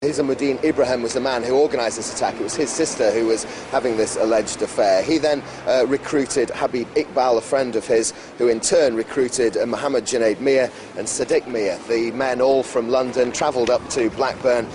Hisamuddin Ibrahim was the man who organised this attack. It was his sister who was having this alleged affair. He then recruited Habib Iqbal, a friend of his, who in turn recruited Mohammed Junaid Mia and Sadiq Mia. The men, all from London, travelled up to Blackburn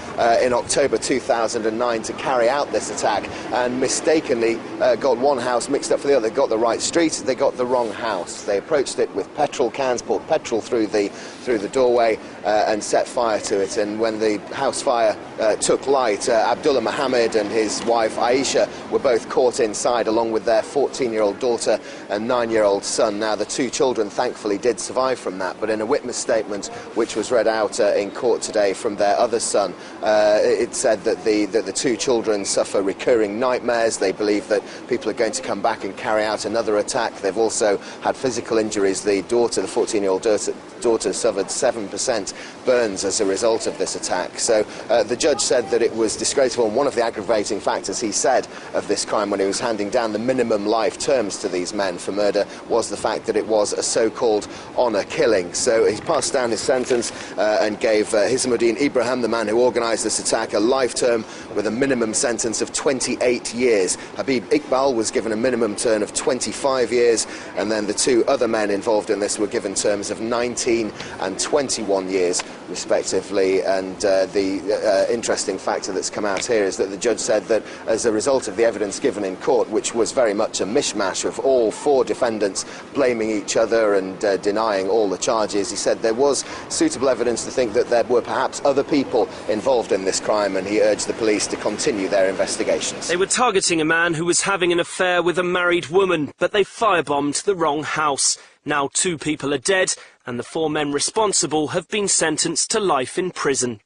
in October 2009 to carry out this attack, and mistakenly got one house mixed up for the other. They got the right street, they got the wrong house. They approached it with petrol cans, poured petrol through the doorway and set fire to it. And when the house fire took light, Abdullah Mohammed and his wife Aisha were both caught inside, along with their 14-year-old daughter and 9-year-old son. Now, the two children thankfully did survive from that, but in a witness statement which was read out in court today from their other son, it said that the two children suffer recurring nightmares. They believe that people are going to come back and carry out another attack. They've also had physical injuries. The daughter, the 14-year-old daughter, suffered 7% burns as a result of this attack. So the judge said that it was disgraceful, and one of the aggravating factors, he said, of this crime when he was handing down the minimum life terms to these men for murder was the fact that it was a so-called honour killing. So he passed down his sentence and gave Hisamuddin Ibrahim, the man who organised this attack, a life term with a minimum sentence of 28 years. Habib Iqbal was given a minimum term of 25 years, and then the two other men involved in this were given terms of 19 and 21 years, respectively. And the interesting factor that's come out here is that the judge said that as a result of the evidence given in court, which was very much a mishmash of all four defendants blaming each other and denying all the charges, he said there was suitable evidence to think that there were perhaps other people involved in this crime, and he urged the police to continue their investigations. They were targeting a man who was having an affair with a married woman, but they firebombed the wrong house. Now 2 people are dead, and the 4 men responsible have been sentenced to life in prison.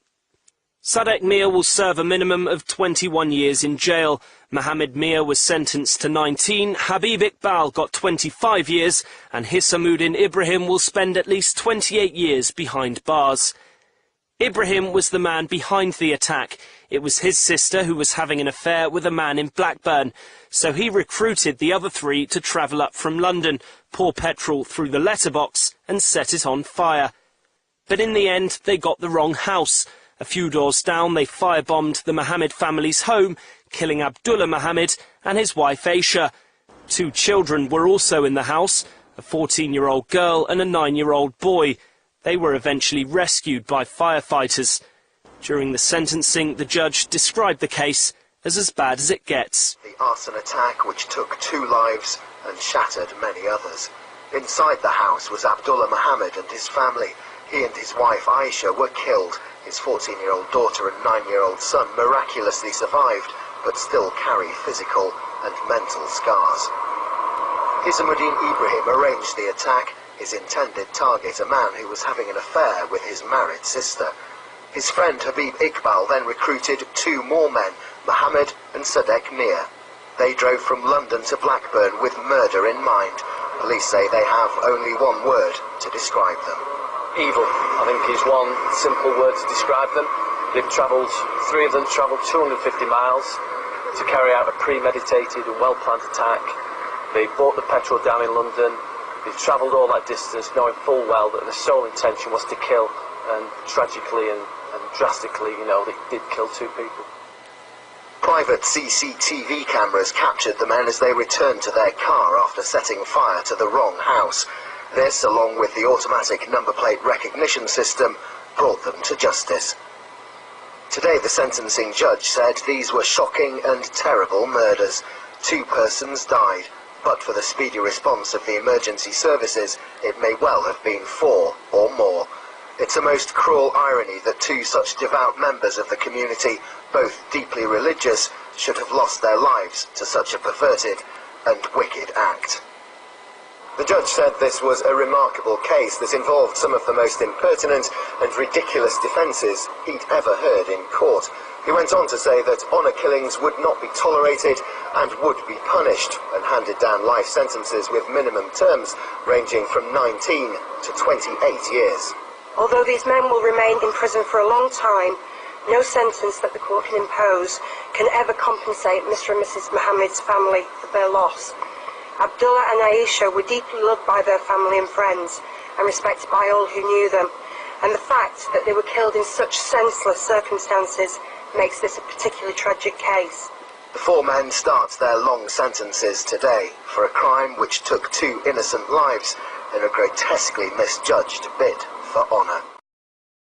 Sadiq Mia will serve a minimum of 21 years in jail. Mohammed Mia was sentenced to 19, Habib Iqbal got 25 years, and Hisamuddin Ibrahim will spend at least 28 years behind bars. Ibrahim was the man behind the attack. It was his sister who was having an affair with a man in Blackburn, so he recruited the other 3 to travel up from London, pour petrol through the letterbox and set it on fire. But in the end, they got the wrong house. A few doors down, they firebombed the Mohammed family's home, killing Abdullah Mohammed and his wife Aisha. 2 children were also in the house, a 14-year-old girl and a 9-year-old boy. They were eventually rescued by firefighters. During the sentencing, the judge described the case as bad as it gets. The arson attack, which took 2 lives and shattered many others. Inside the house was Abdullah Mohammed and his family. He and his wife Aisha were killed. His 14-year-old daughter and 9-year-old son miraculously survived, but still carry physical and mental scars. Hisamuddin Ibrahim arranged the attack. His intended target, a man who was having an affair with his married sister. His friend Habib Iqbal then recruited 2 more men, Mohammed and Sadiq Mia. They drove from London to Blackburn with murder in mind. Police say they have only one word to describe them. Evil, I think, is one simple word to describe them. They've travelled, 3 of them travelled 250 miles to carry out a premeditated and well-planned attack. They bought the petrol down in London. They've travelled all that distance knowing full well that their sole intention was to kill, and tragically and drastically, they did kill 2 people. Private CCTV cameras captured the men as they returned to their car after setting fire to the wrong house. This, along with the automatic number plate recognition system, brought them to justice. Today, the sentencing judge said these were shocking and terrible murders. 2 persons died, but for the speedy response of the emergency services, it may well have been 4 or more. It's a most cruel irony that 2 such devout members of the community, both deeply religious, should have lost their lives to such a perverted and wicked act. The judge said this was a remarkable case that involved some of the most impertinent and ridiculous defences he'd ever heard in court. He went on to say that honour killings would not be tolerated and would be punished, and handed down life sentences with minimum terms ranging from 19 to 28 years. Although these men will remain in prison for a long time, no sentence that the court can impose can ever compensate Mr. and Mrs. Mohammed's family for their loss. Abdullah and Aisha were deeply loved by their family and friends and respected by all who knew them. and the fact that they were killed in such senseless circumstances makes this a particularly tragic case. The four men start their long sentences today for a crime which took two innocent lives in a grotesquely misjudged bid for honour.